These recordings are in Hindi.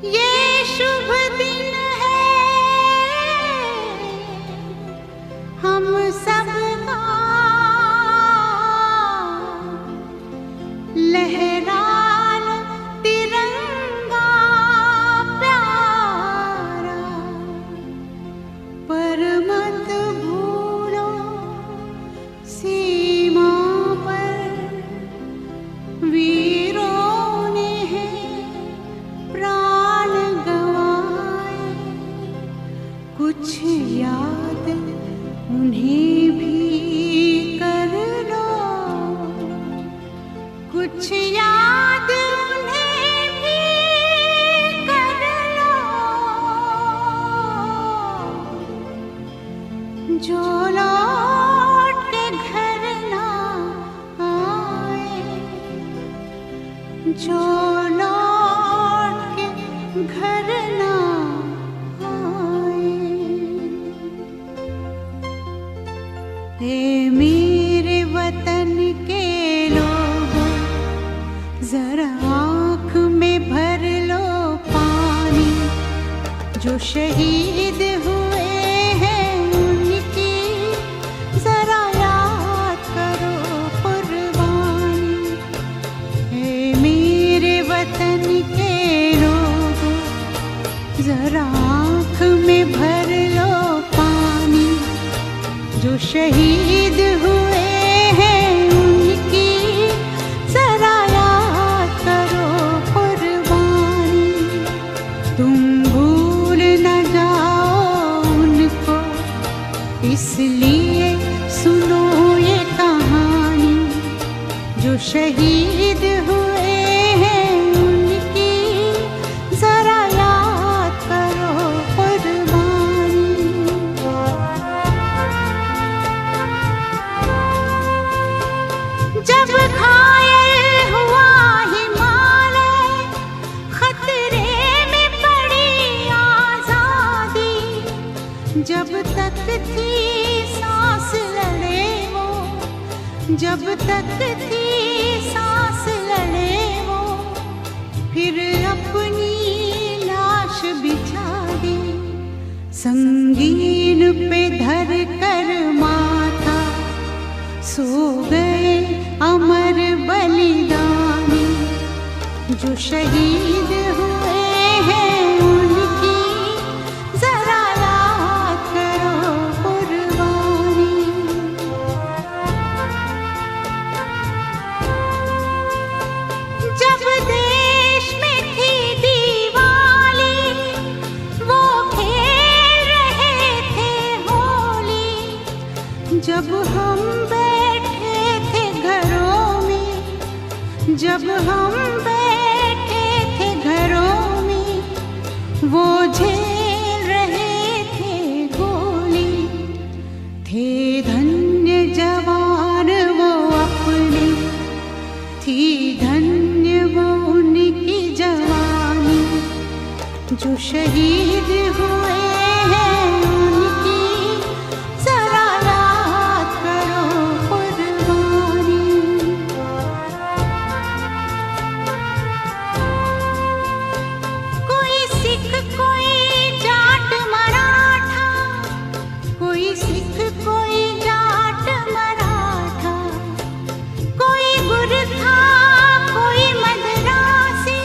ये शुभ दिन है हम सबका, लहरा लो तिरंगा प्यारा, पर मत भूलो सीमा पर वीरों ने है प्राण गंवाए। कुछ याद उन्हें भी कर लो, कुछ याद उन्हें भी कर लो, जो लौट के घर ना आए, जो लौट के घर ना आए। हे मेरे वतन के लोगों, जरा आँख में भर लो पानी, जो शहीद हुए हैं उनकी जरा याद करो कुर्बानी। हे मेरे वतन के लोगों, जरा आँख में भर लो पानी, जो शहीद हुए हैं उनकी जरा याद करो कुर्बानी। तुम भूल न जाओ उनको, इसलिए सुनो ये कहानी, जो शहीद हुए हैं उनकी जरा याद करो कुर्बानी। जब घायल हुआ हिमालय, खतरे में पड़ी आजादी, जब तक थी सांस लड़े वो, जब तक थी सांस लड़े वो, फिर अपनी लाश बिछा दी, संगीन पे धर कर माथा, सो गए अमर बलिदानी, जो शहीद हुए हैं उनकी जरा याद करो कुर्बानी। जब देश में थी दिवाली, वो खेल रहे थे होली, जब हम बैठे थे घरों में, जब हम बैठे थे घरों में, वो झेल रहे थे गोली। थे धन्य जवान वो अपने, थी धन्य वो उनकी जवानी, जो शहीद हुए हैं उनकी जरा याद करो कुर्बानी। कोई सिख कोई जाट मराठा, कोई सिख कोई जाट मराठा, कोई गुरखा कोई मद्रासी,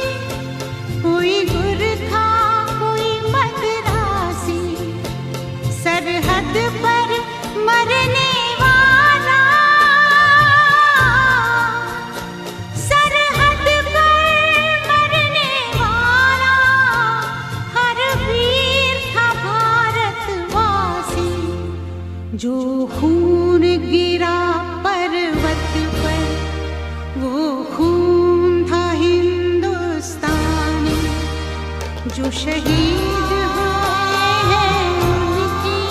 कोई गुरखा कोई मद्रासी, सरहद पर मरने वाला, सरहद पर मरने वाला, हर वीर था भारतवासी, जो खून गिरा पर्वत पर, वो खून था हिंदुस्तानी, जो शहीद हुए हैं उनकी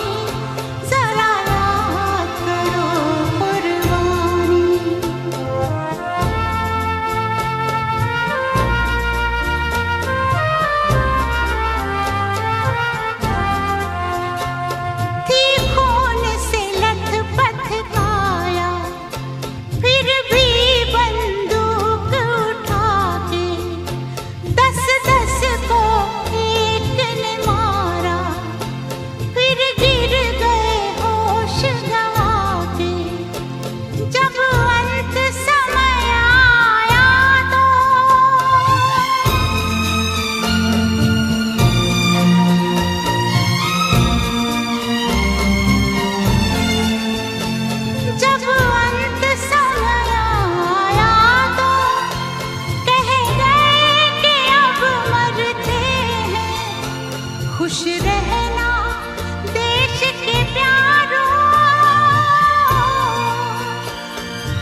जरा याद करो कुर्बानी। थी खून से लथपथ काया, फिर भी बंदूक उठा के 10-10 को खुश रहना देश के प्यारों,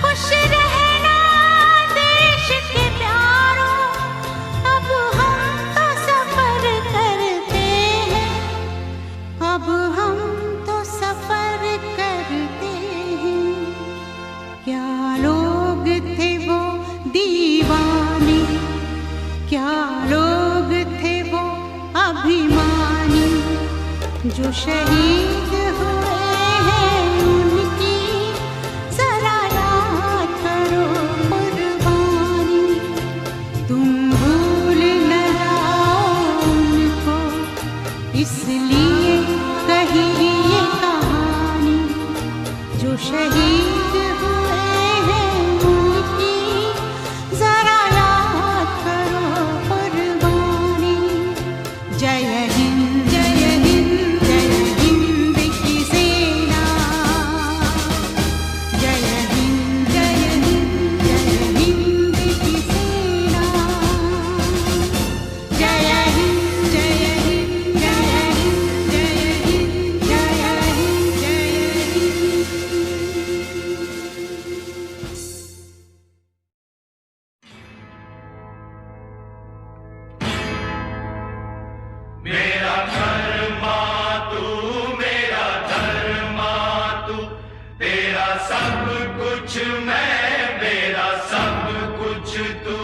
खुश रहना देश के प्यारों। अब हम तो सफर करते हैं, अब हम तो सफर करते हैं। क्या लोग थे वो दीवाने, क्या लोग थे वो अभिमानी, जो शहीद हुए हैं उनकी जरा याद करो कुर्बानी। तुम भूल न जाओ उनको, इसलिए कही ये कहानी, जो शहीद हुए हैं उनकी जरा याद करो कुर्बानी। जय हिंद जय हिंद जय हिंद की सेना, जय हिंद जय हिंद जय हिंद की सेना, जय हिंद जय हिंद जय हिंद जय हिंद जय हिंद जय मेरा धर्मा तू, मेरा धर्मा तू, तेरा सब कुछ मैं, मेरा सब कुछ तू।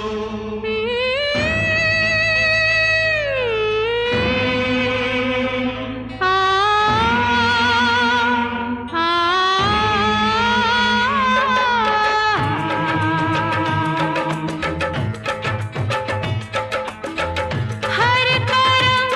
हर करम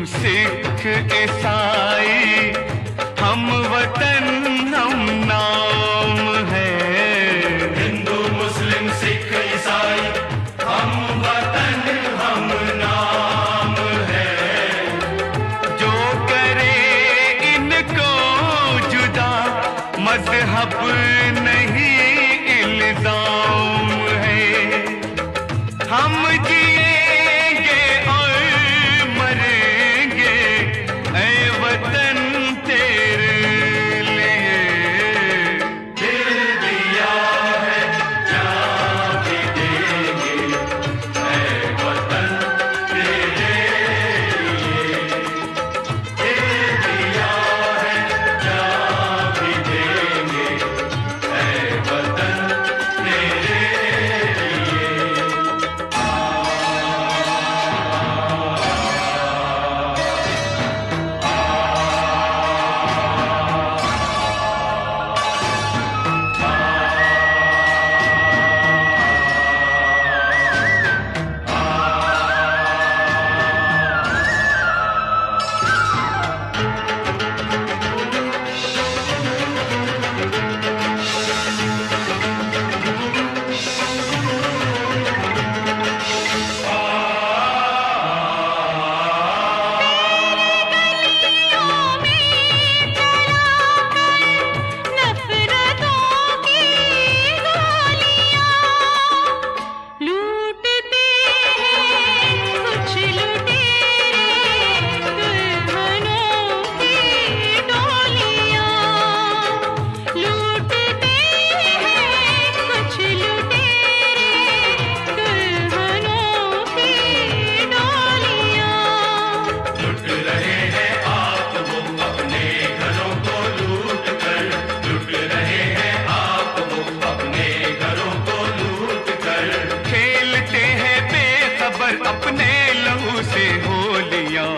सिख ईसाई हम वतन हम नाम है। हिंदू मुस्लिम सिख ईसाई हम वतन हम नाम है। जो करे इनको जुदा मजहब नहीं इल्जाम है। हम जिएंगे और मरेंगे ऐ वतन तेरे लिए। दिल दिया है जान भी देंगे ऐ वतन तेरे लिए। दिल दिया है जान भी देंगे ऐ वतन तेरे लिए। अपने लहू से होलियां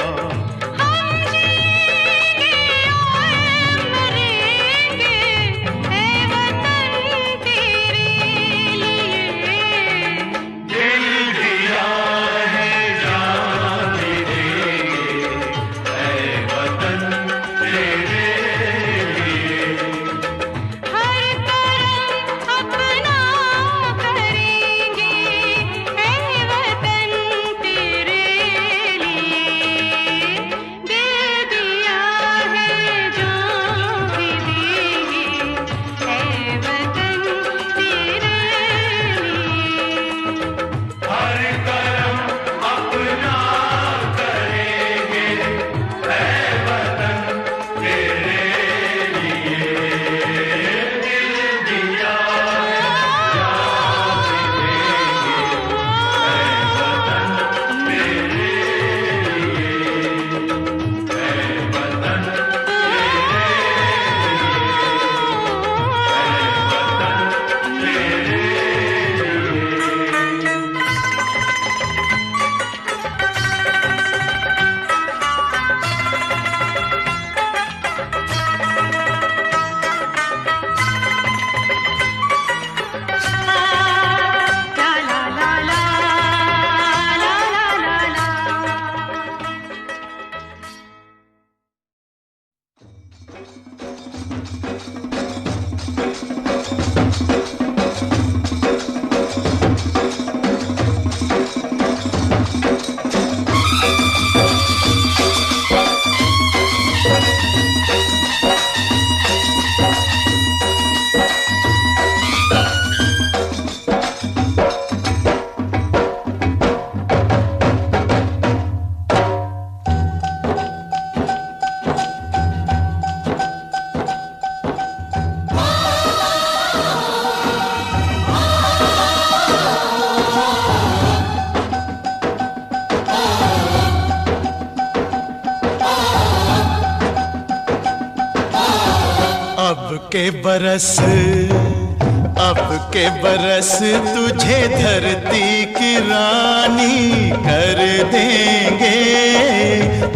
अब के बरस तुझे धरती की रानी कर देंगे।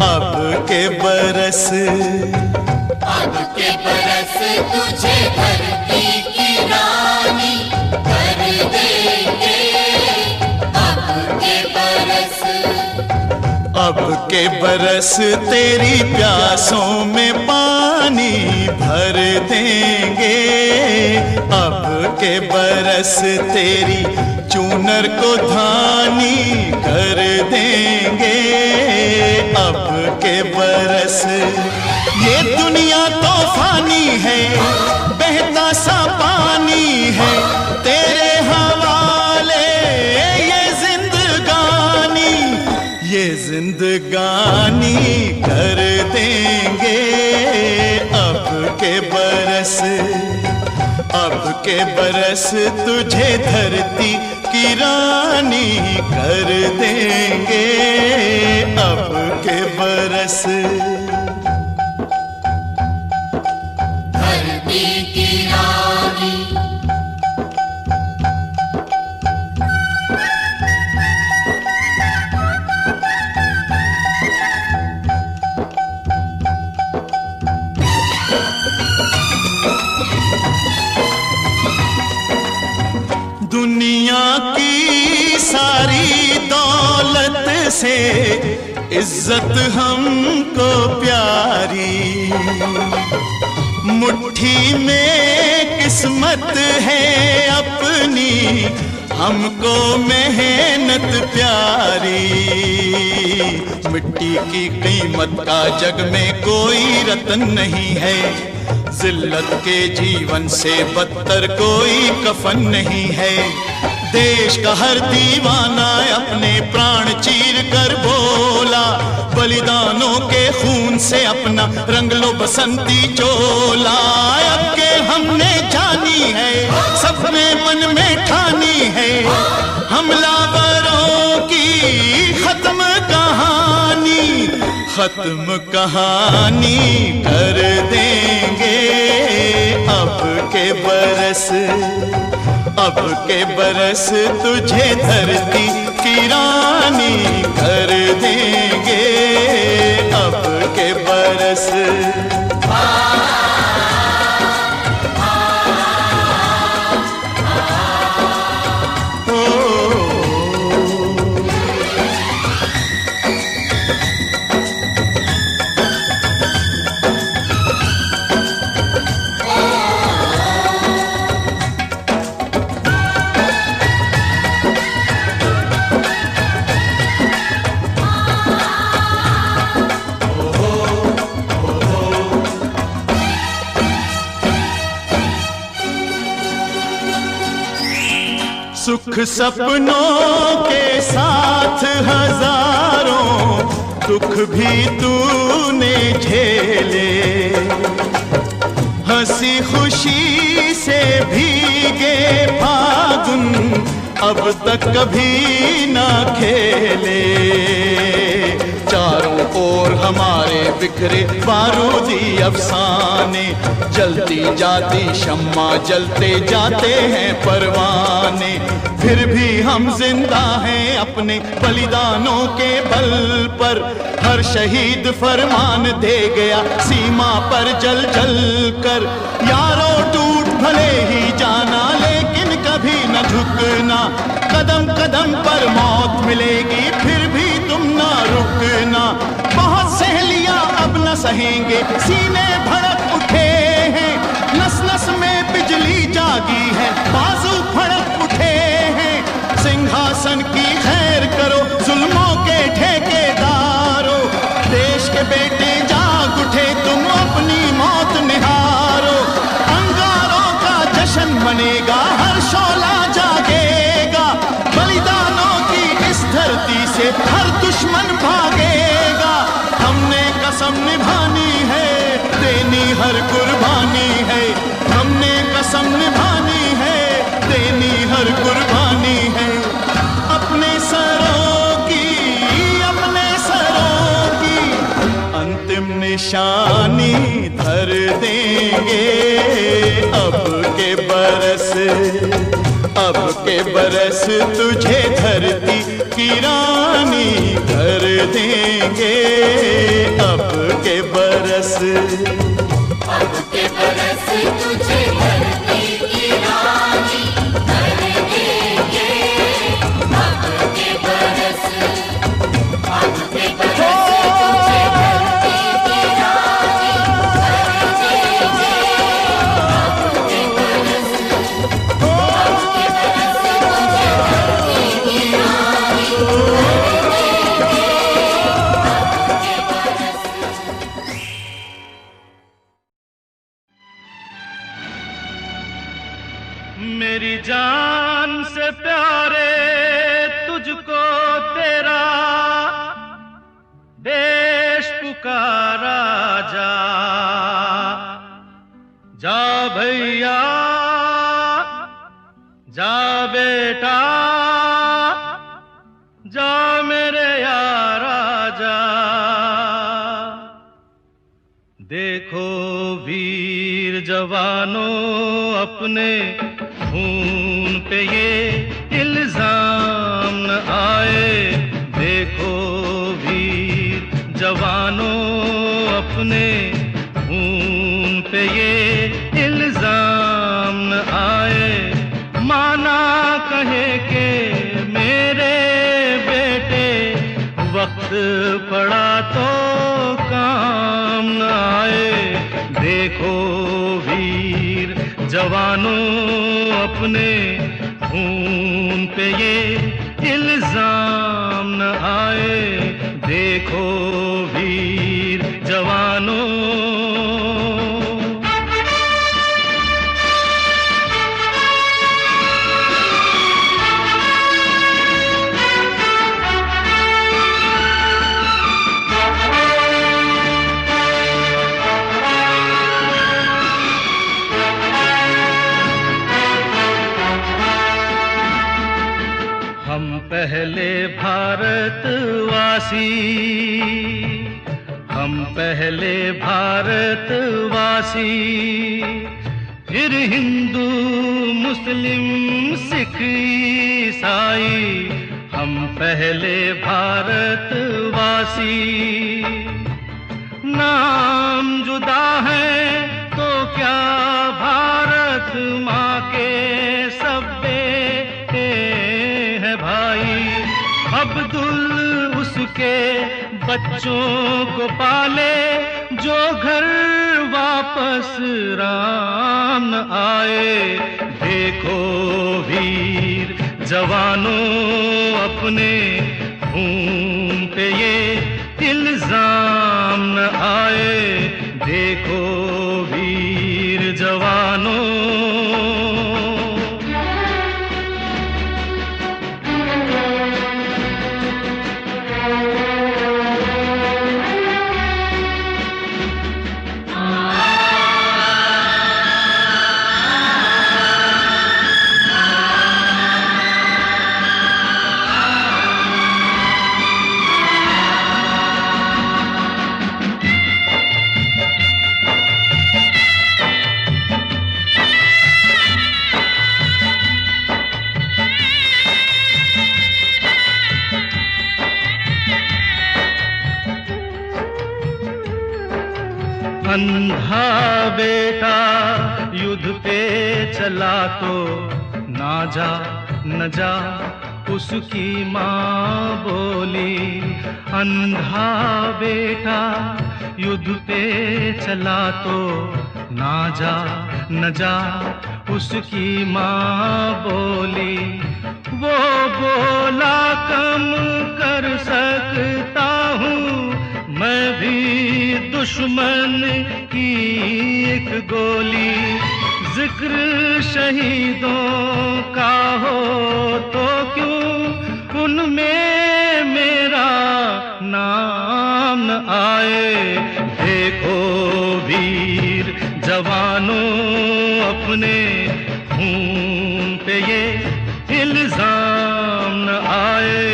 अब के बरस तुझे धरती की रानी कर देंगे। अब के बरस अब के बरस तेरी प्यासों में पानी भर देंगे, अब के बरस तेरी चूनर को धानी कर देंगे, अब के बरस। ये दुनिया तो फानी है, बहता सा पानी है, तेरे हवाले ये जिंदगानी, ये जिंदगानी कर देंगे, अब के बरस, अब के बरस तुझे धरती की रानी कर देंगे, अब के बरस। धरती की रानी दुनिया की सारी दौलत से इज्जत हमको प्यारी, मुट्ठी में किस्मत है अपनी, हमको मेहनत प्यारी। मिट्टी की कीमत का जग में कोई रतन नहीं है, जिल्लत के जीवन से बदतर कोई कफन नहीं है। देश का हर दीवाना अपने प्राण चीर कर बोला, बलिदानों के खून से अपना रंग लो बसंती चोला। अब के हमने जानी है, सब में मन में ठानी है, हमलावरों की खत्म कहानी, खत्म कहानी कर देंगे, अब के बरस, अब के बरस तुझे धरती की रानी कर देंगे, अब के बरस। सुख सपनों के साथ हजारों दुख भी तूने झेले, हंसी खुशी से भीगे फागुन अब तक कभी ना खेले। चारों ओर हमारे बिखरे बारूदी अफसाने, जलती जाती शम्मा जलते जाते हैं परवाने, फिर भी हम जिंदा हैं अपने बलिदानों के बल पर। हर शहीद फरमान दे गया सीमा पर जल जल कर, यारों टूट भले ही जाना लेकिन कभी न झुकना, कदम कदम पर मौत मिलेगी फिर भी तुम ना रुकना। बहुत सहेलियां अब न सहेंगे, सीने भड़क उठे हैं, नस नस में बिजली जागी है, बाजू फड़क उठे हैं। सिंहासन की खैर करो जुल्मों के ठेकेदारों, देश के बेटे जाग उठे तुम अपनी मौत निहारो। अंगारों का जश्न मनेगा, हर शोला जागेगा, बलिदानों की इस धरती से हर दुश्मन भागेगा। हमने कसम निभानी है, देनी हर कुर्बानी है, हमने कसम निभानी है, देनी हर कुर्बानी है। अपने सरों की, अपने सरों की अंतिम निशानी धर देंगे, अब के बरस, अब के बरस तुझे धरती की रानी कर देंगे, अब के बरस, अब के बरस तुझे धरती की रानी कर देंगे, अब के बरस, अब के बरस। मेरी जान से प्यारे तुझको तेरा देश पुकारा जा। जा भैया जा बेटा जा मेरे यारा जा। देखो वीर जवानों अपने खून पे ये इल्जाम न आए। देखो वीर जवानों अपने खून पे ये इल्जाम न आए। माना कहे के मेरे बेटे वक्त पड़ा तो काम न आए। देखो वीर जवानों अपने खून पे ये इल्जाम न आए। देखो वीर जवानों। हम पहले भारतवासी, हम पहले भारतवासी, फिर हिंदू मुस्लिम सिख ईसाई। हम पहले भारतवासी। नाम जुदा है तो क्या भारत माँ के सब बेटे हैं भाई। अब्दुल उसके बच्चों को पाले जो घर वापस राम न आए। देखो वीर जवानों अपने खून पे ये इल्जाम न आए। देखो वीर जवानों। अंधा बेटा युद्ध पे चला तो ना जा न जा उसकी माँ बोली। अंधा बेटा युद्ध पे चला तो ना जा न जा उसकी माँ बोली। वो बोला कम कर सकता हूँ मैं भी दुश्मन की एक गोली। जिक्र शहीदों का हो तो क्यों उनमें मेरा नाम न आए। देखो वीर जवानों अपने खून पे ये इल्जाम न आए।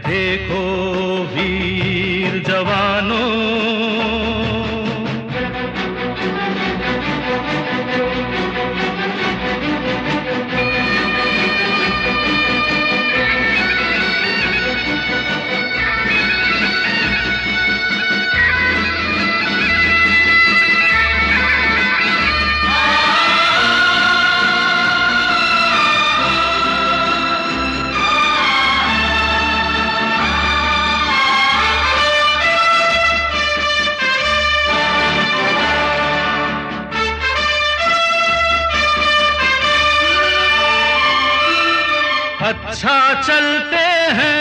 देखो वीर जवानों। अच्छा चलते हैं,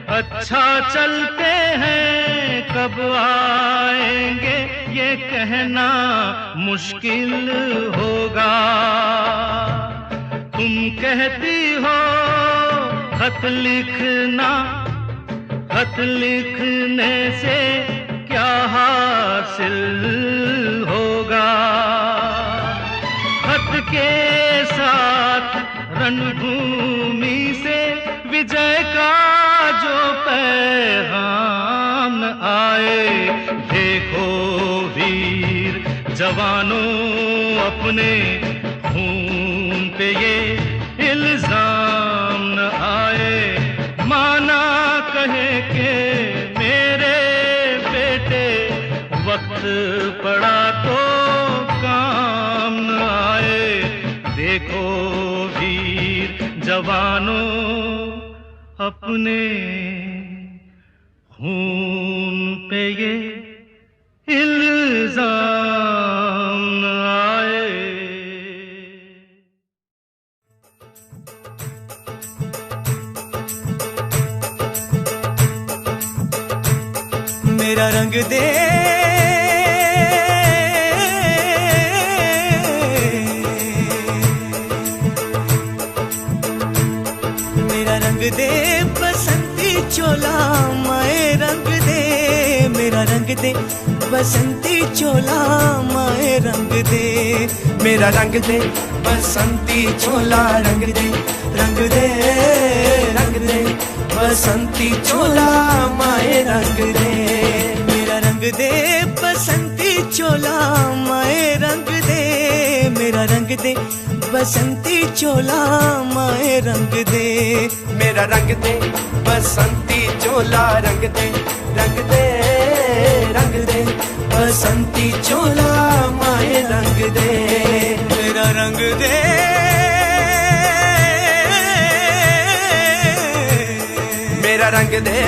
अच्छा चलते हैं, कब आएंगे ये कहना मुश्किल होगा। तुम कहती हो खत लिखना, खत लिखने से क्या हासिल होगा। खत के साथ रणभूमि से विजय का जो पैगाम आए, देखो वीर जवानों अपने खून पे ये इल्जाम न आए। माना कहे के मेरे बेटे वक्त पड़ा तो काम न आए। देखो वीर जवानों अपने खून पे ये इल्जाम न आए। मेरा रंग दे मेरा रंग दे बसंती चोला, माए रंग दे मेरा रंग दे बसंती चोला, माए रंग दे मेरा रंग दे बसंती चोला, रंग दे रंग दे रंग दे बसंती चोला, माए रंग दे मेरा रंग दे बसंती चोला, माए रंग दे मेरा रंग दे बसंती चोला, माए रंग दे मेरा रंग दे बसंती चोला, रंग दे रंग दे रंग दे बसंती चोला, माए रंग दे मेरा रंग दे मेरा रंग दे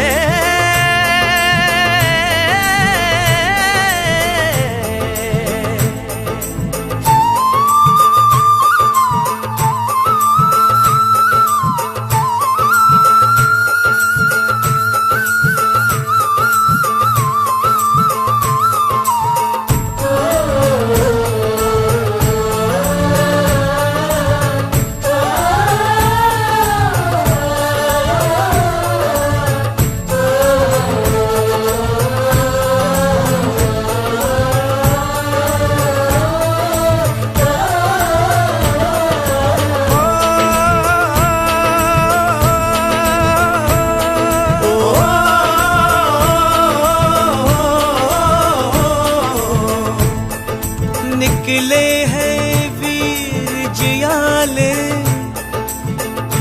निकले हैं वीर जियाले,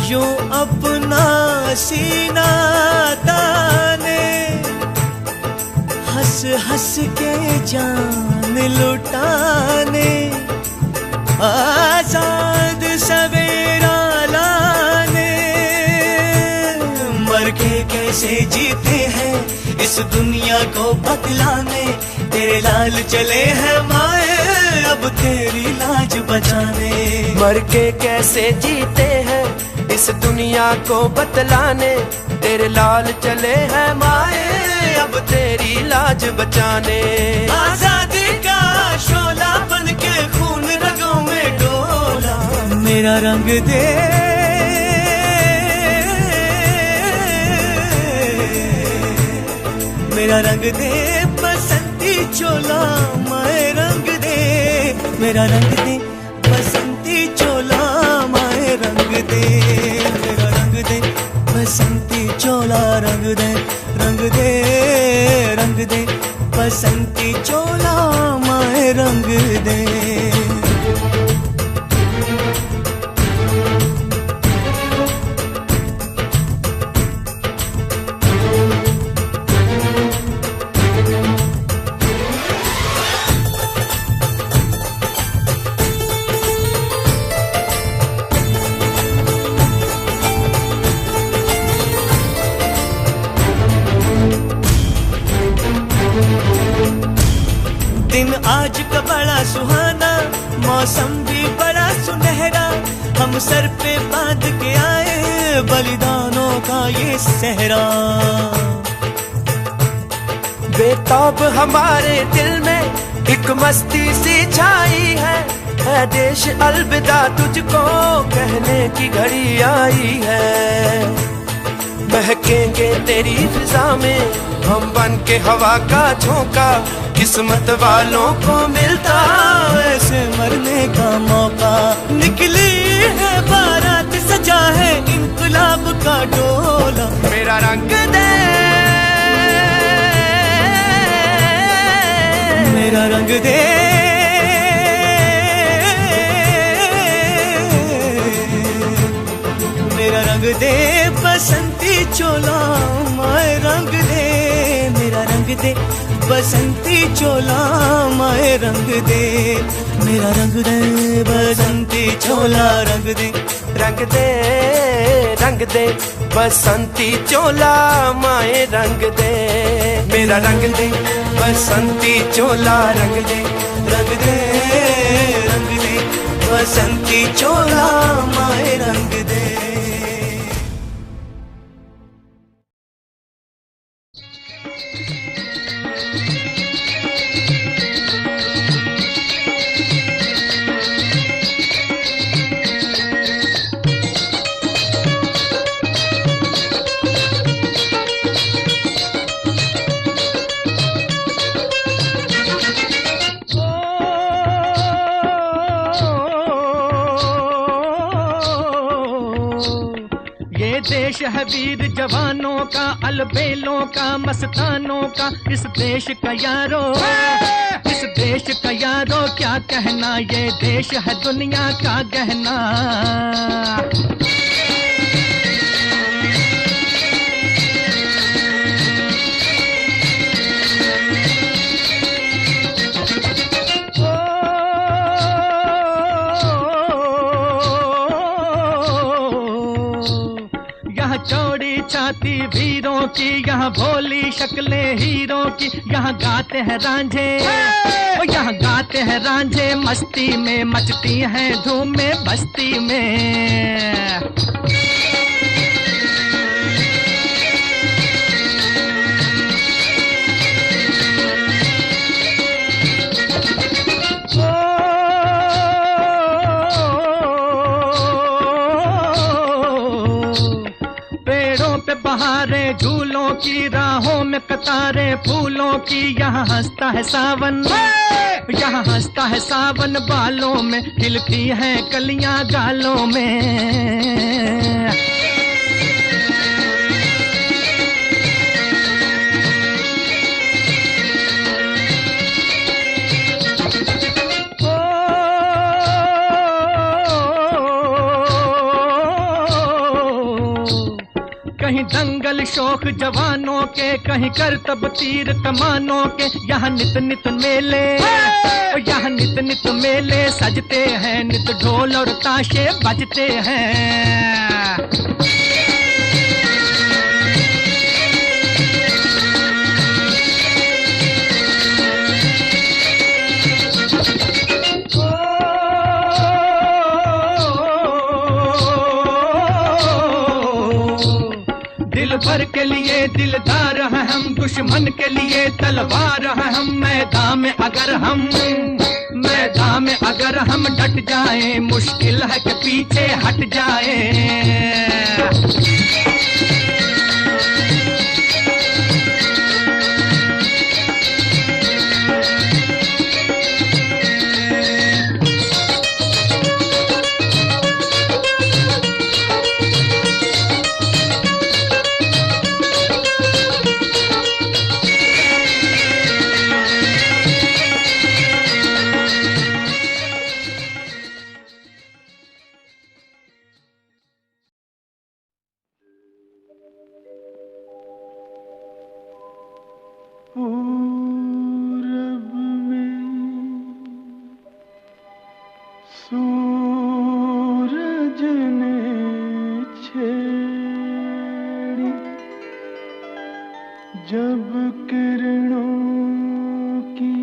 यूं अपना सीना ताने, हंस हंस के जान लुटाने, आजाद सवेरा लाने। मर के कैसे जीते हैं इस दुनिया को बतलाने, तेरे लाल चले हैं माए अब तेरी लाज बचाने। मर के कैसे जीते हैं इस दुनिया को बतलाने, तेरे लाल चले हैं माए अब तेरी लाज बचाने। आजादी का शोला बन के खून रगों में डोला, मेरा रंग दे मेरा रंग दे बसंती चोला, माए रंग दे मेरा रंग दे बसंती चोला, माए रंग दे मेरा रंग दे बसंती चोला, रंग दे रंग दे रंग दे बसंती चोला, माए रंग दे। दिन आज का बड़ा सुहाना, मौसम भी बड़ा सुनहरा, हम सर पे बांध के आए बलिदानों का ये सहरा। बेताब हमारे दिल में एक मस्ती सी छाई है देश अलविदा तुझको कहने की घड़ी आई है। महकेंगे तेरी फिजा में हम बन के हवा का झोंका, किस्मत वालों को मिलता ऐसे मरने का मौका। निकली है बारात सजा है इंकलाब का डोला, मेरा रंग दे मेरा रंग दे मेरा रंग दे बसंती चोला माए रंग दे, मेरा रंग दे बसंती चोला माए रंग दे, मेरा रंग दे बसंती चोला रंग दे, रंग दे रंग दे बसंती चोला माए रंग दे, मेरा रंग दे बसंती चोला रंग दे, रंग दे बसंती चोला माए रंग दे। देश है वीर जवानों का, अलबेलों का, मस्तानों का, इस देश का यारो, इस देश का यारो क्या कहना, ये देश है दुनिया का गहना। चौड़ी छाती वीरों की, यहाँ भोली शक्लें हीरों की, यहाँ गाते हैं रांझे, यहाँ गाते हैं रांझे मस्ती में, मचती हैं धूम में बस्ती में। बहारे झूलों की, राहों में कतारे फूलों की, यहाँ हंसता है सावन, यहाँ हंसता है सावन बालों में, खिलती हैं कलियां गालों में। कहीं दंगल शौक जवानों के, कहीं करतब तीर कमानों के, यहाँ नित नित मेले, यहाँ नित नित मेले सजते हैं, नित ढोल और ताशे बजते हैं। भर के लिए दिलदार हैं हम, दुश्मन के लिए तलवार हैं हम, मैदान में अगर हम डट जाएं, मुश्किल है कि पीछे हट जाएं। पूरब में सूरज ने छेड़ी जब किरणों की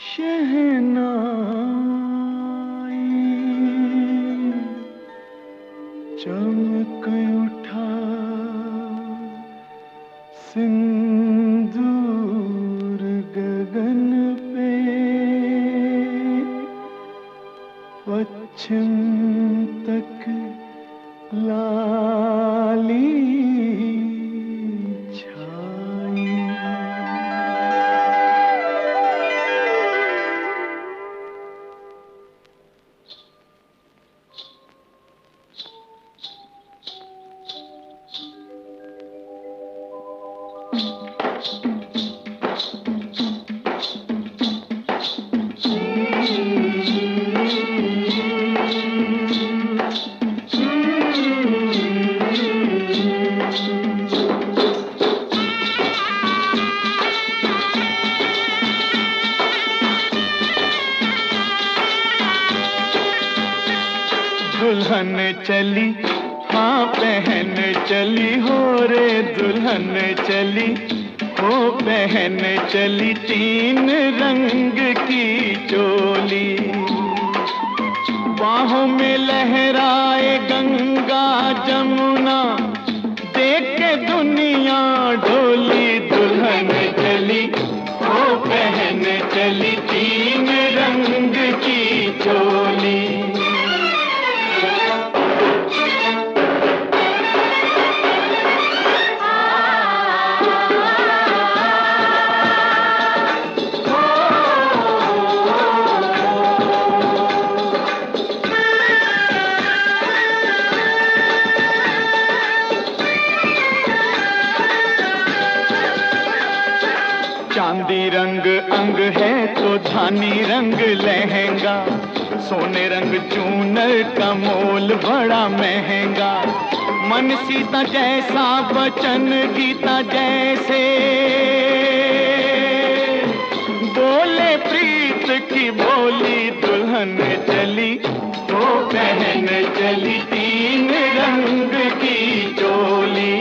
शहनाई, चमक उठा सिंदूर दुल्हन चली हाँ पहन चली हो रे दुल्हन चली हो पहन चली 3 रंग की चोली बाहों में लहराए गंगा जमुना देख के दुनिया डोली दुल्हन चली हो पहन चली 3 रंग की चोली चांदी रंग अंग है तो धानी रंग लहंगा सोने रंग चूनर का मोल बड़ा महंगा मन सीता जैसा वचन गीता जैसे बोले प्रीत की बोली दुल्हन चली वो पहन चली 3 रंग की चोली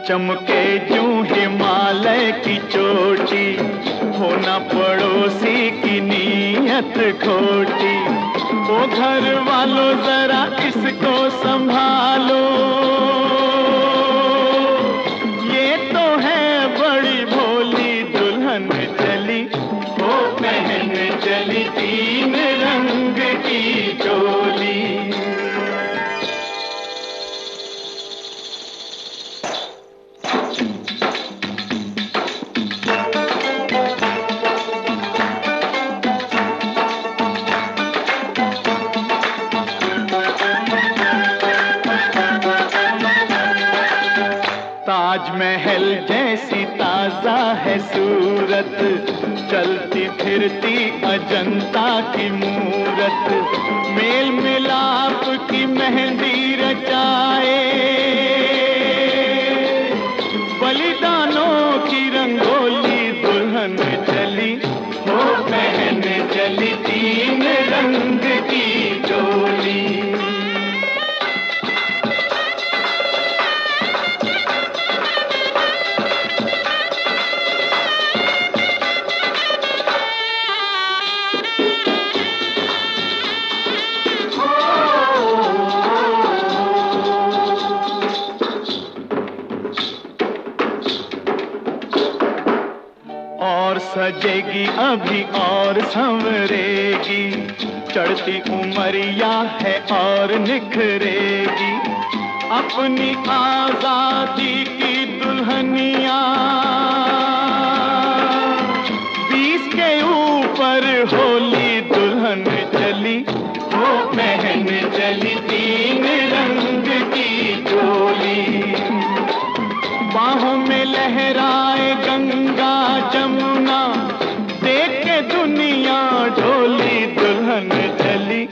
चमके यूं हिमालय की चोटी होना पड़ोसी की नीयत खोटी ओ घर वालों जरा इसको संभालो ये तो है बड़ी भोली दुल्हन चली वो पहन चली 3 रंग की चोली ताजमहल जैसी ताजा है सूरत चलती फिरती अजंता की मूरत मेल मिलाप की मेहंदी रचाए बलिदानों की रंगोली दुल्हन चली हो पहन चली 3 रंग की चोली और सजेगी अभी और संवरेगी चढ़ती उमरिया है और निखरेगी अपनी आजादी की दुल्हनिया 20 के ऊपर होली दुल्हन चली वो पहन चली 3 रंग की चोली बाहों में लहराए गंगा जमुना देख के दुनिया ढोली दुल्हन चली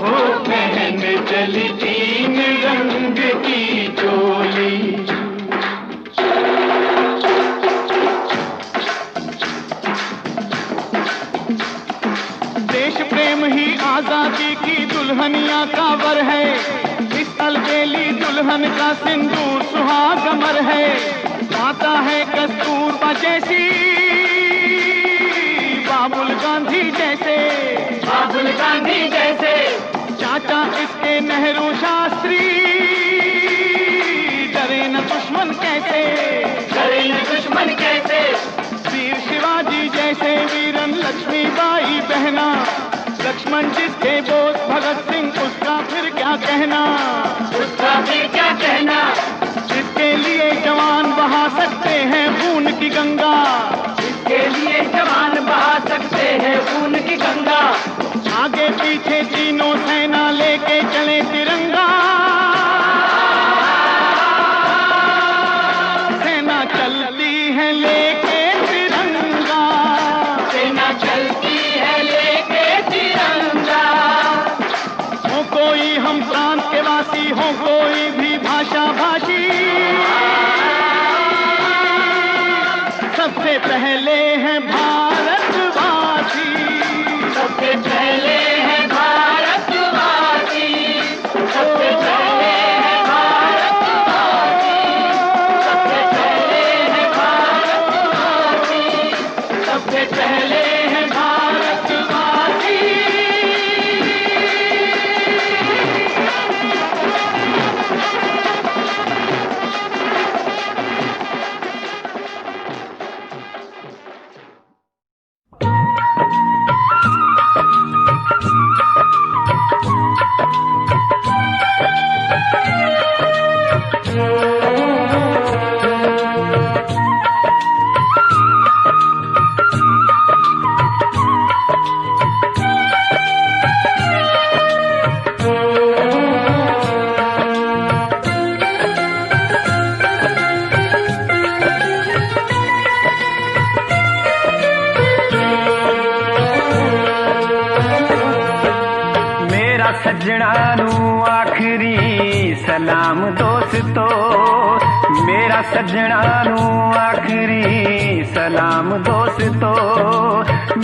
वो पहन चली 3 रंग की चोली देश प्रेम ही आजादी की दुल्हनिया का वर है इस अलबेली दुल्हन का सिंदूर सुहाग अमर है आता है कस्तूरबा जैसी बाबुल गांधी जैसे चाचा इसके नेहरू शास्त्री डरे न दुश्मन कैसे वीर शिवाजी जैसे वीरन लक्ष्मीबाई बहना लक्ष्मण जिसके बोस भगत सिंह उसका फिर क्या कहना सबसे पहले हैं भारतवासी, सबसे पहले है भारतवासी, सबसे पहले है भारतवासी, सबसे पहले है भारतवासी, सबसे पहले है भारतवासी। सजना नू आखिरी सलाम दोस्तों, मेरा सजना नू आखिरी सलाम दोस्तों,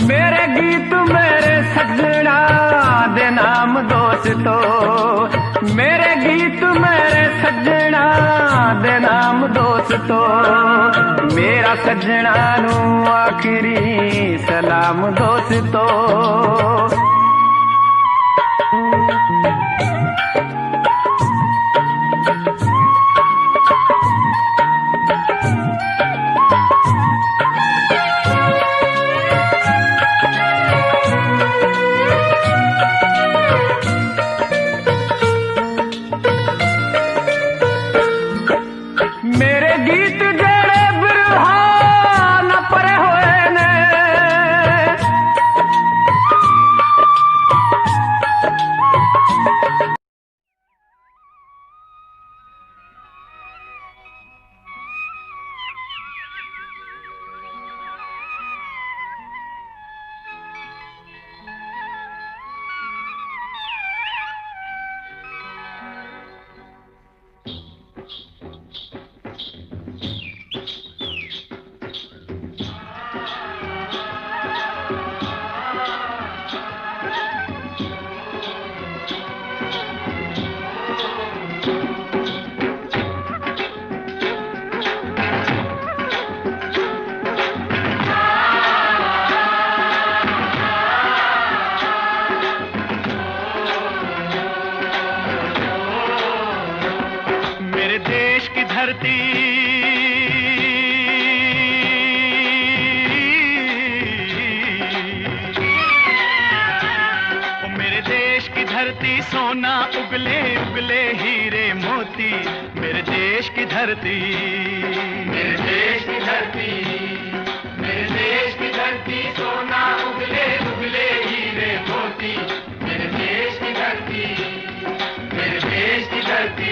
मेरे गीत मेरे सजना दे नाम दोस्तों, मेरे गीत मेरे सजना दे नाम दोस्तों, मेरा सजना नू आखिरी सलाम दोस्तों। मेरे गीत जड़े बिरहा न परे होए ने, मेरे देश की धरती ओ मेरे देश की धरती सोना उगले उगले हीरे मोती, मेरे देश की धरती, मेरे देश की धरती, मेरे देश की धरती सोना उगले उगले हीरे मोती, मेरे देश की धरती, मेरे देश की धरती।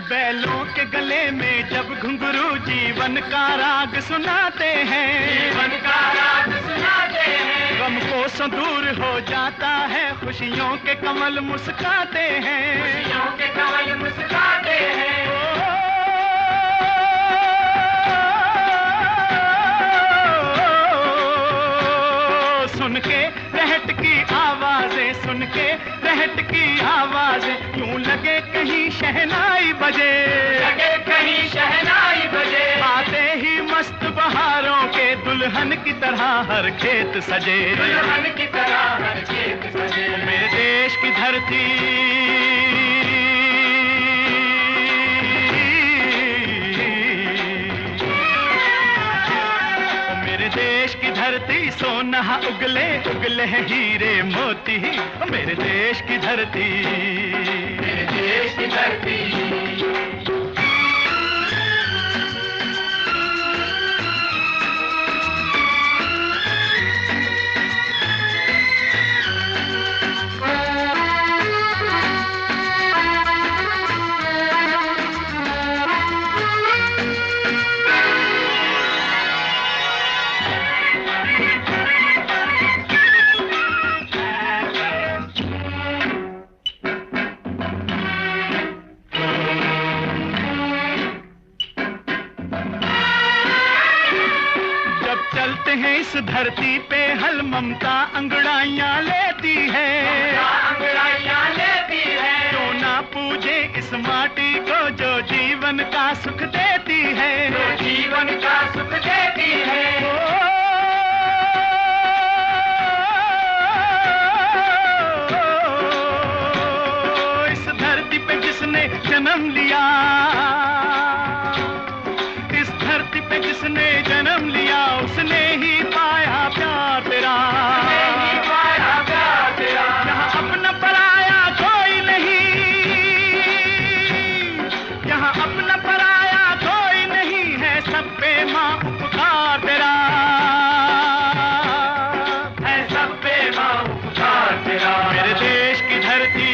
बैलों के गले में जब घुंघरू जीवन का राग सुनाते हैं, जीवन का राग सुनाते हैं, गम को दूर हो जाता है, खुशियों के कमल मुस्काते हैं, खुशियों के कमल मुस्काते हैं। सुन के रहट की आवाजें, सुन के रहट की आवाजें, यूं लगे कहीं शहनाई बजे, लगे कहीं शहनाई बजे, आते ही मस्त बहारों के दुल्हन की तरह हर खेत सजे, दुल्हन की तरह हर खेत सजे। मेरे देश की धरती, मेरे देश देश की धरती सोना उगले उगले हीरे मोती, मेरे देश की धरती, मेरे देश की धरती। इस धरती पे हल ममता अंगड़ाइयाँ लेती है, अंगड़ाइयाँ लेती है। क्यों ना पूजे इस माटी को जो जीवन का सुख देती है, जो जीवन का सुख देती है। इस धरती पे जिसने जन्म लिया, इस धरती पे जिसने जन्म लिया, उसने ही पाया प्यार तेरा, पाया प्यार तेरा। यहाँ अपना पराया कोई नहीं, यहाँ अपना पराया कोई नहीं है, सब पे माँ उपकार तेरा, है सब पे माँ उपकार तेरा। मेरे देश की धरती,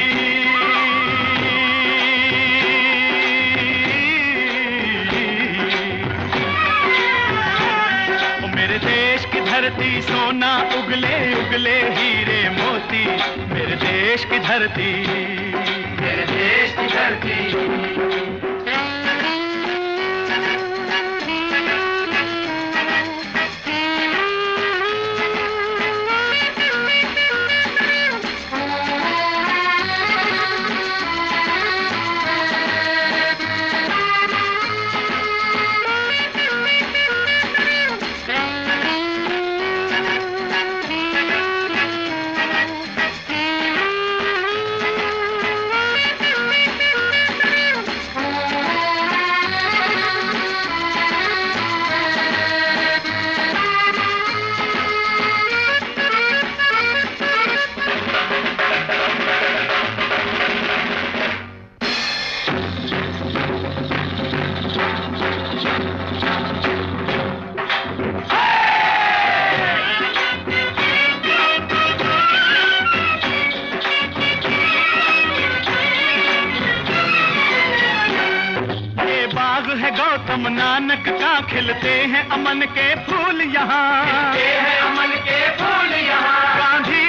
धरती सोना उगले उगले हीरे मोती, मेरे देश की धरती, मेरे देश की धरती। गौतम नानक का खिलते हैं अमन के फूल यहाँ, खिलते हैं अमन के फूल यहाँ। गांधी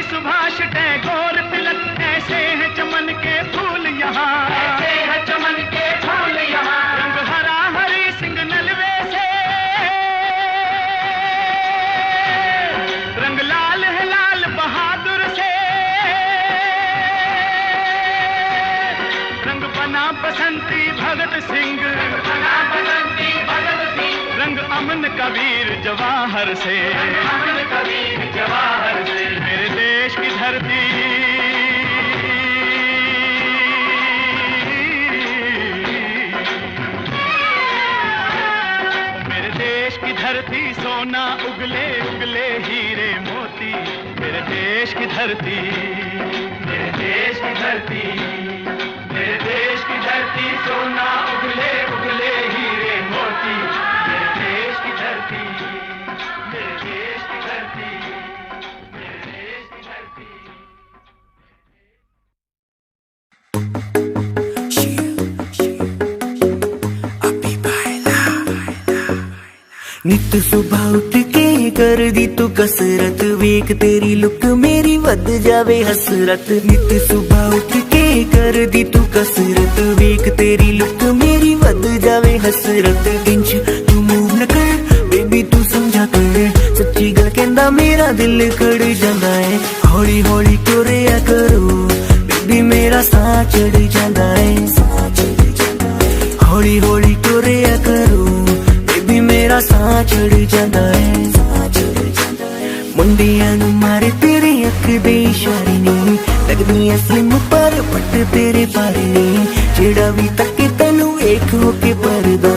सुभाष टैगोर तिलक, ऐसे हैं चमन के फूल यहाँ, ऐसे हैं चमन के फूल यहाँ। रंग हरा हरी सिंह नलवे से, रंग लाल है लाल बहादुर से, बसंती भगत सिंह, बसंती भगत सिंह। रंग अमन कबीर जवाहर से, अमन कबीर जवाहर से। मेरे देश की धरती, मेरे देश की धरती सोना उगले उगले हीरे मोती, मेरे देश की धरती, मेरे देश की धरती, मेरे देश की धरती सोना उगले उगले हीरे मोती, मेरे देश की धरती, मेरे देश की धरती, मेरे देश की धरती। नित सुबह उठ के कर दी तू कसरत, वेख तेरी लुक मेरी वध जावे हसरत। नित सुबह उठ के कर दी तू कसरत, वेख तेरी लुक मेरी वध जावे हसरत। इंच तू मूव न कर बेबी तू समझा कर, सच्ची गल कहंदा मेरा दिल कड़ जांदा है। हौली हौली टुरिया करो बेबी मेरा साह चढ़ जांदा है। हौली हौली टुरिया करो बेबी मेरा साह चढ़ जांदा है। मुंडियां नूं मारे तेरे अख दे इशारे नी, लगदी ऐ स्लिम पर पट तेरे बारे नी। जेड़ा भी तके तैनू वेख होके परदा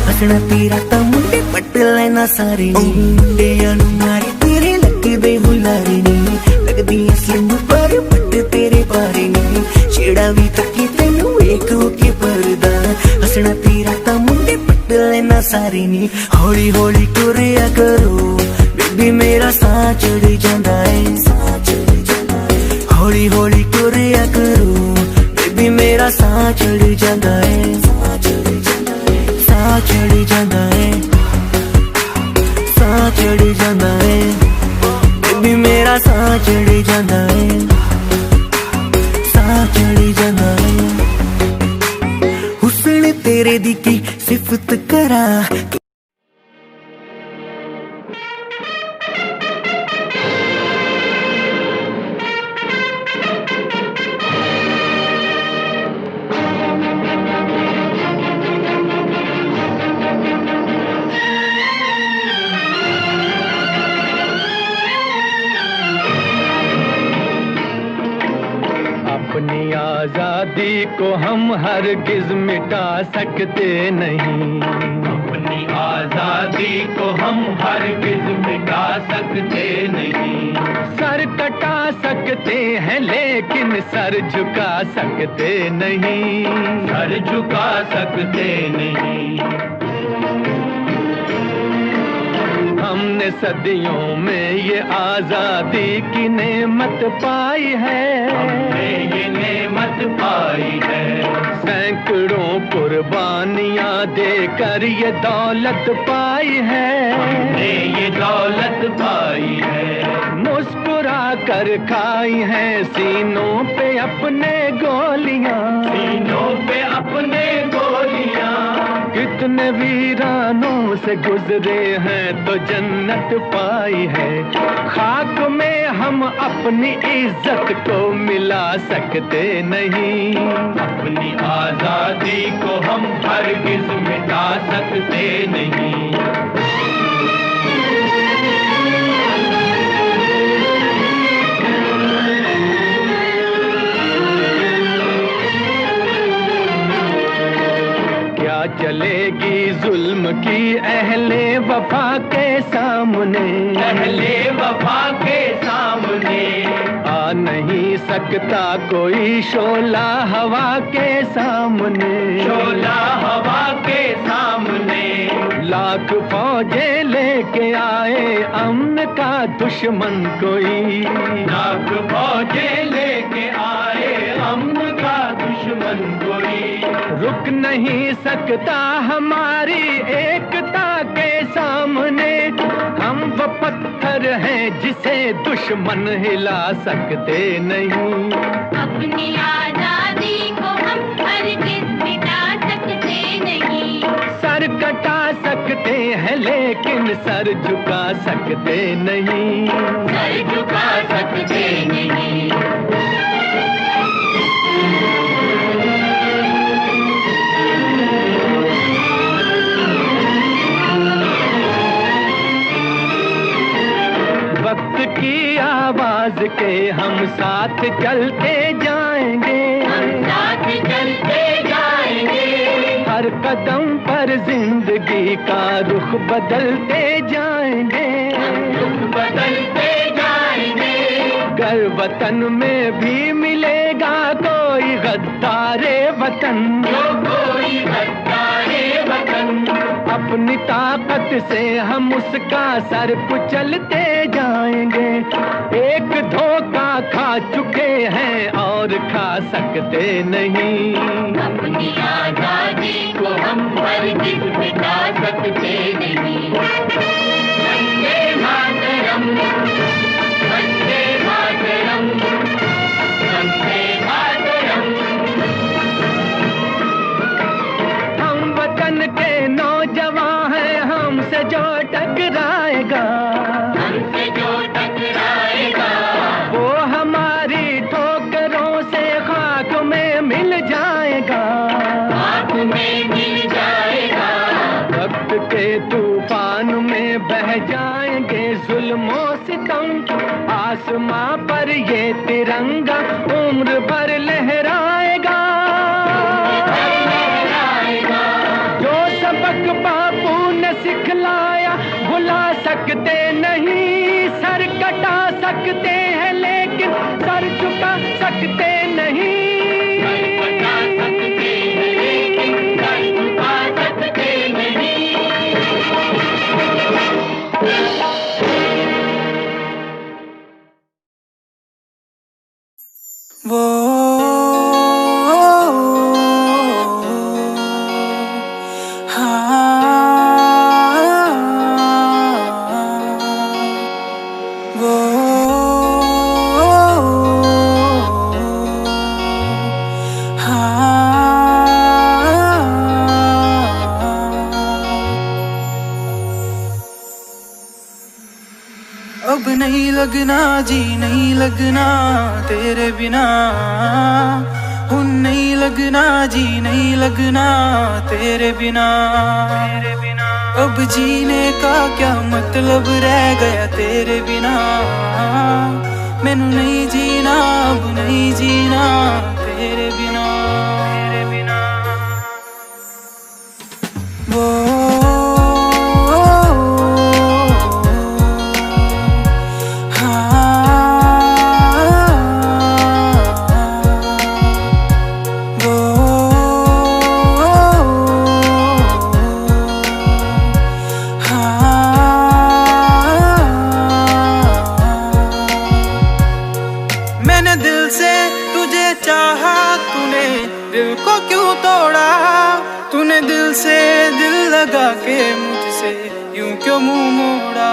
हसना तेरा ता मुंडे पट लेना सारे नी मुंडियां नू मारे तेरे लगदे हुलारे नी लगदी स्लिम पर पट तेरे पारे नी छेड़ा भी तकी तेनू वेख होके परदा हसना तेरा ता मुंडे पट लेना सारे नी हौली हौली टुरिया करो बेबी मेरा साह चढ़ जांदा है हौली हौली टुरिया करो बेबी मेरा साह चढ़ जांदा है साह चढ़ जांदा है साह चढ़ जांदा है बेबी मेरा साह चढ़ जांदा है साह चढ़ जांदा है हुस्न तेरे दी की सिफत करा अपनी आजादी को हम हरगिज मिटा सकते नहीं अपनी आजादी को हम हरगिज मिटा सकते नहीं सर कटा सकते हैं लेकिन सर झुका सकते नहीं सर झुका सकते नहीं हमने सदियों में ये आजादी की नेमत पाई है हमने ये नेमत पाई है सैकड़ों कुर्बानियां देकर ये दौलत पाई है हमने ये दौलत पाई है मुस्कुरा कर खाई है सीनों पे अपने गोलियां सीनों पे अपने गोलियां कितने वीरानों से गुजरे हैं तो जन्नत पाई है खाक में हम अपनी इज्जत को मिला सकते नहीं अपनी आजादी को हम हरगिज मिटा सकते नहीं चलेगी जुल्म की अहले वफा के सामने अहले वफा के सामने आ नहीं सकता कोई शोला हवा के सामने शोला हवा के सामने लाख फौजें लेके आए अमन का दुश्मन कोई लाख फौजें लेके आए अमन का दुश्मन कोई रुक नहीं सकता हमारी एकता के सामने हम वो पत्थर हैं जिसे दुश्मन हिला सकते नहीं अपनी आजादी को हम हरगिज मिटा सकते नहीं सर कटा सकते हैं लेकिन सर झुका सकते नहीं सर झुका सकते नहीं वक्त की आवाज के हम साथ चलते जाएंगे हम साथ चलते जाएंगे हर कदम पर जिंदगी का रुख बदलते जाएंगे रुख बदलते जाएंगे घर वतन में भी मिलेगा कोई गद्दारे वतन जो कोई गद्दारे वतन अपनी ताकत से हम उसका सर कुचलते जाएंगे एक धोखा खा चुके हैं और खा सकते नहीं अपनी आजादी को हम हरगिज मिटा सकते नहीं वंदे मातरम वंदे मातरम वंदे मातरम हम वतन के नौजवान हैं हमसे जो टकराएगा हमसे जो टकराएगा वो हमारी ठोकरों से खाक में मिल जाएगा हाथ में मिल जाएगा वक्त के तूफान में बह जाएंगे जुल्मों सितम आसमां पर ये तिरंगा उम्र भर लहराएगा लहराएगा सकते नहीं, सर कटा सकते हैं लेकिन सर झुका सकते नहीं। सर कटा सकते हैं लेकिन सर झुका सकते नहीं। वो अब नहीं लगना जी, नहीं लगना तेरे बिना, हुन नहीं लगना जी, नहीं लगना तेरे बिना। अब जीने का क्या मतलब रह गया तेरे बिना, मैनू नहीं जीना, अब नहीं जीना तेरे बिना। वो दिल को क्यों तोड़ा तूने, दिल से दिल लगा के मुझसे यूं क्यों मुंह मोड़ा।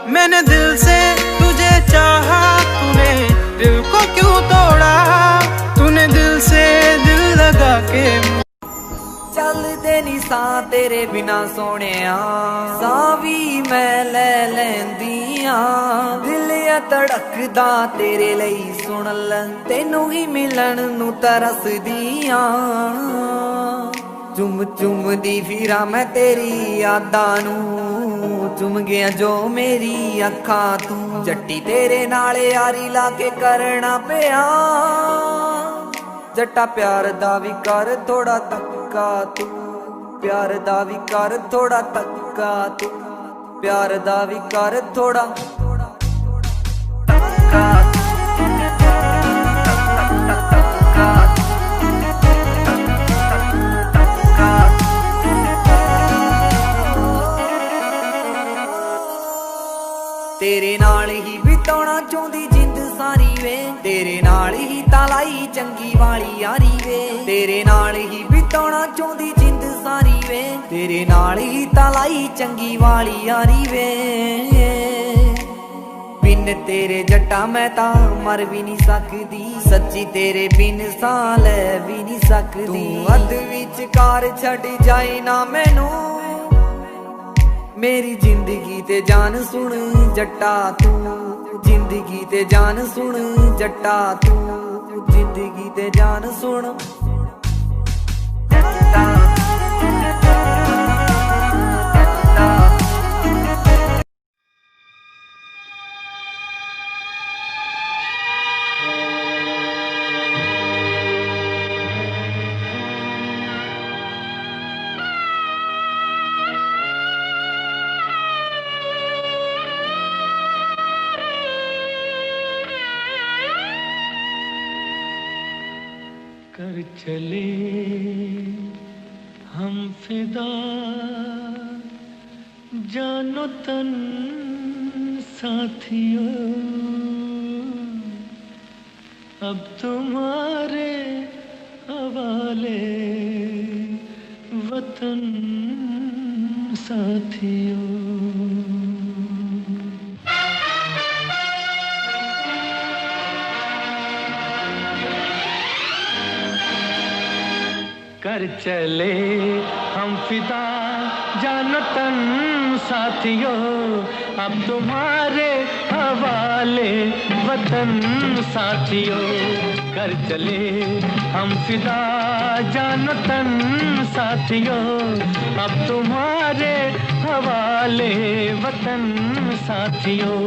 मैंने दिल से तुझे चाहा, तूने दिल को क्यों तोड़ा, तूने दिल से दिल लगा के। चलदे नी सा तेरे बिना सोनिया, सां भी मैं ले लैंदिया, दिल धड़कदा तेरे लई सुन ल, तेनू ही मिलन नू तरसदिया। चुम चुम दी फिरा मैं तेरी यादां नू, चुम गया जो मेरी अखां तू, जट्टी तेरे नाल यारी ला के करना पिया। जट्टा प्यार दा भी कर थोड़ा तक्का तू, प्यार दा भी कर थोड़ा तक्का तू, प्यार दा भी कर थोड़ा तक्का। तेरे नाल ही बिताउणा चाहुंदी जिंद सारी वे, तेरे नाल ही तालाई चंगी वाली यारी वे, तेरे नाल ही बिताउणा चाहुंदी जिंद सारी वे, तेरे नाल ही तालाई चंगी वाली यारी वे। बिन तेरे जट्टा मैं ता मर भी नहीं सकदी, सच्ची तेरे बिन सां ले भी नहीं सकदी। तू अध विचकार छड़ जाए ना मैनू, मेरी जिंदगी ते जान सुन जट्टा तू, जिंदगी ते जान सुन जट्टा तू, जिंदगी ते जान सुन जट्टा। कर चले हम फिदा, जानो तन साथियों, अब तुम्हारे हवाले वतन साथियों। कर चले हम फिदा जानो तन साथियों, अब तुम्हारे हवाले वतन साथियों। कर चले हम फिदा जानो तन साथियों, अब तुम्हारे हवाले वतन साथियों।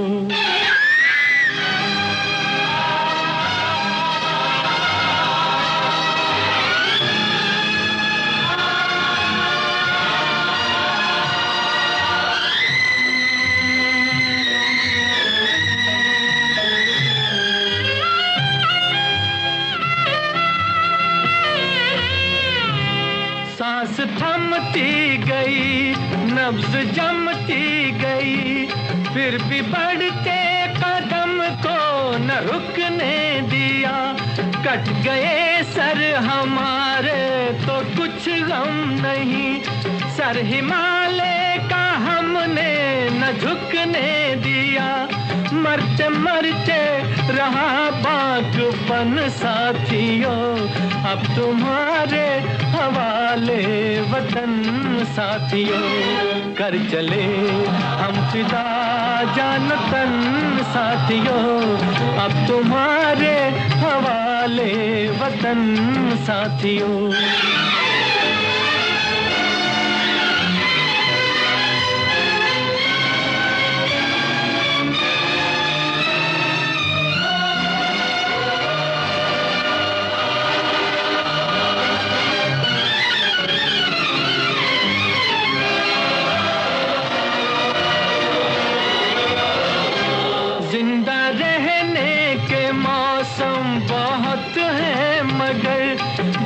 थमती गई, नब्ज जमती गई, फिर भी बढ़ते कदम को न रुकने दिया। कट गए सर हमारे तो कुछ गम नहीं, सर हिमालय का हमने न झुकने दिया। मरते मरते रहा बागपन साथियों, अब तुम्हारे हवाले वतन साथियों। कर चले हम फिदा जान तन साथियों, अब तुम्हारे हवाले वतन साथियों। जिंदा रहने के मौसम बहुत है, मगर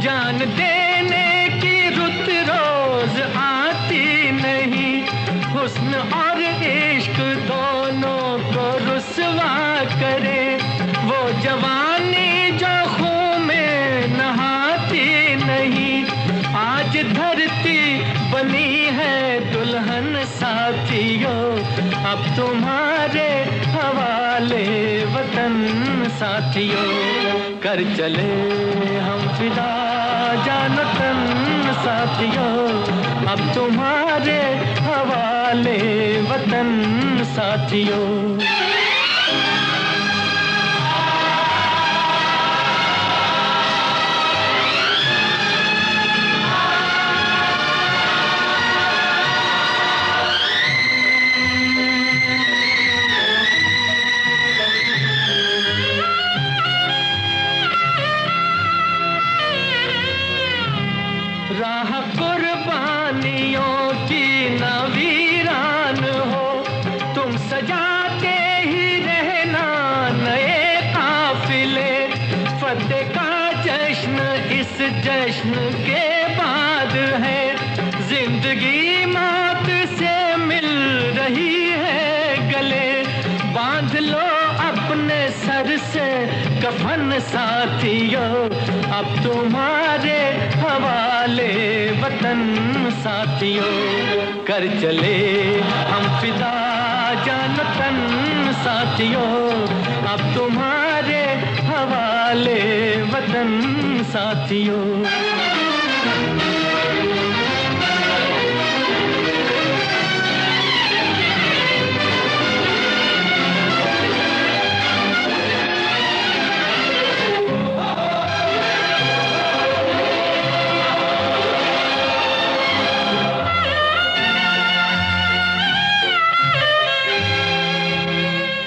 जान देने की रुत रोज आती नहीं। हुस्न और इश्क दोनों को रुसवा करे, वो जवानी जो खून में नहाती नहीं। आज धरती बनी है दुल्हन साथियों, अब तुम्हारे हवाले वतन साथियों। कर चले हम फिदा जान तन साथियों, अब तुम्हारे हवाले वतन साथियों। राह कुर्बानियों की न वीरान हो, तुम सजाते ही रहना नए काफिले। फतेह का जश्न इस जश्न के बाद है, जिंदगी मौत से मिल रही है गले। बांध लो अपने सर से कफन साथियों, अब तुम्हारे हवाले वतन साथियों। कर चले हम फिदा जान तन साथियों, अब तुम्हारे हवाले वतन साथियों।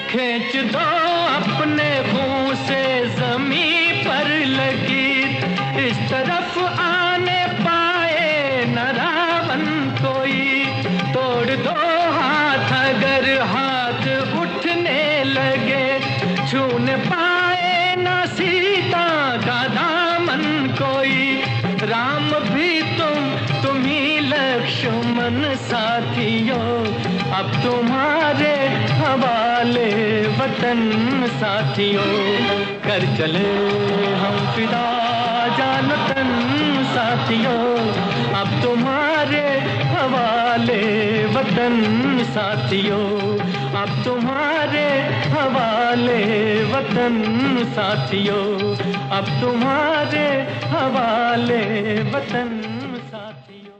खींच दो अपने खून से ज़मीं पर लगी, इस तरफ आने पाए न रावण कोई। तोड़ दो हाथ अगर हाथ उठने लगे, छूने पाए न सीता का दामन कोई। राम भी तुम ही लक्ष्मण साथियों, अब तुम्हारे हवाले वतन साथियों। कर चले हम फिदा जान तन साथियों, अब तुम्हारे हवाले वतन साथियों। अब तुम्हारे हवाले वतन साथियों, अब तुम्हारे हवाले वतन साथियों।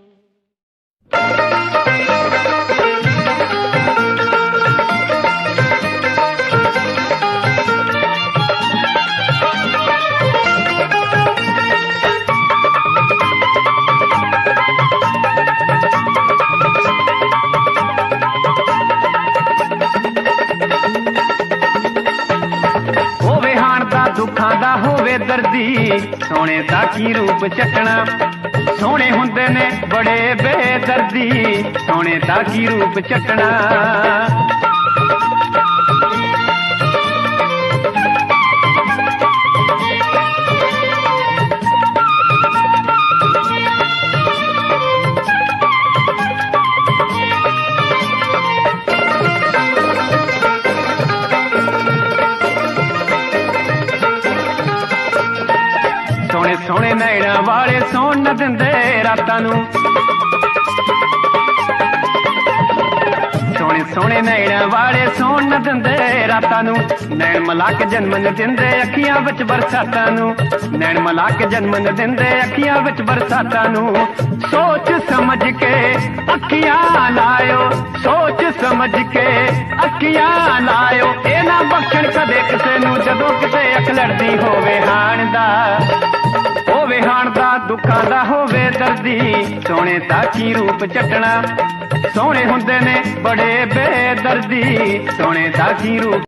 दुखां दा होवे दर्दी, सोने दा की रूप चटना। सोने हुंदे ने बड़े बेदर्दी, सोने दा की रूप चटना। ਦਿੰਦੇ ਰਾਤਾਂ ਨੂੰ ਸੋਹਣੇ ਸੋਹਣੇ ਨੈਣਾਂ ਵਾਲੇ ਸੌਣ ਨਾ ਦਿੰਦੇ ਰਾਤਾਂ ਨੂੰ ਨੈਣ ਮਿਲਾ ਕੇ ਜਨਮ ਨ ਦਿੰਦੇ ਅੱਖੀਆਂ ਵਿੱਚ ਬਰਸਾਤਾਂ ਨੂੰ ਨੈਣ ਮਿਲਾ ਕੇ ਜਨਮ ਨ ਦਿੰਦੇ ਅੱਖੀਆਂ ਵਿੱਚ ਬਰਸਾਤਾਂ ਨੂੰ ਸੋਚ ਸਮਝ ਕੇ ਅੱਖੀਆਂ ਲਾਇਓ ਸੋਚ ਸਮਝ ਕੇ ਅੱਖੀਆਂ ਲਾਇਓ ਇਹ ਨਾ ਬਖਸ਼ਣ ਕਦੇ ਕਿਸੇ ਨੂੰ ਜਦੋਂ ਕਿਤੇ ਅੱਖ ਲੜਦੀ ਹੋਵੇ ਹਾਣ ਦਾ ਦੁੱਖਾਂ ਦਾ ਹੋਵੇ ਦਰਦੀ ਸੋਹਣੇ ਦਾ ਕੀ ਰੂਪ ਚੱਟਣਾ ਸੋਹਣੇ ਹੁੰਦੇ ਨੇ ਬੜੇ ਬੇਦਰਦੀ ਸੋਹਣੇ ਦਾ ਕੀ ਰੂਪ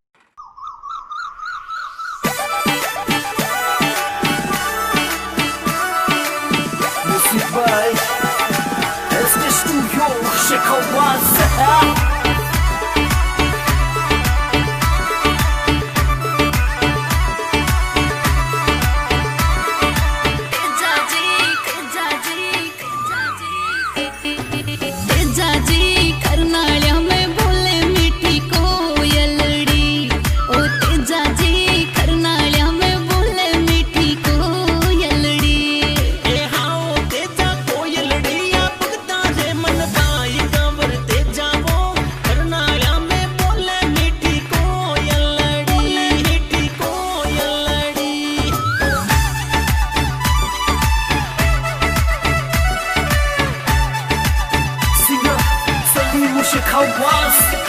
Chicago was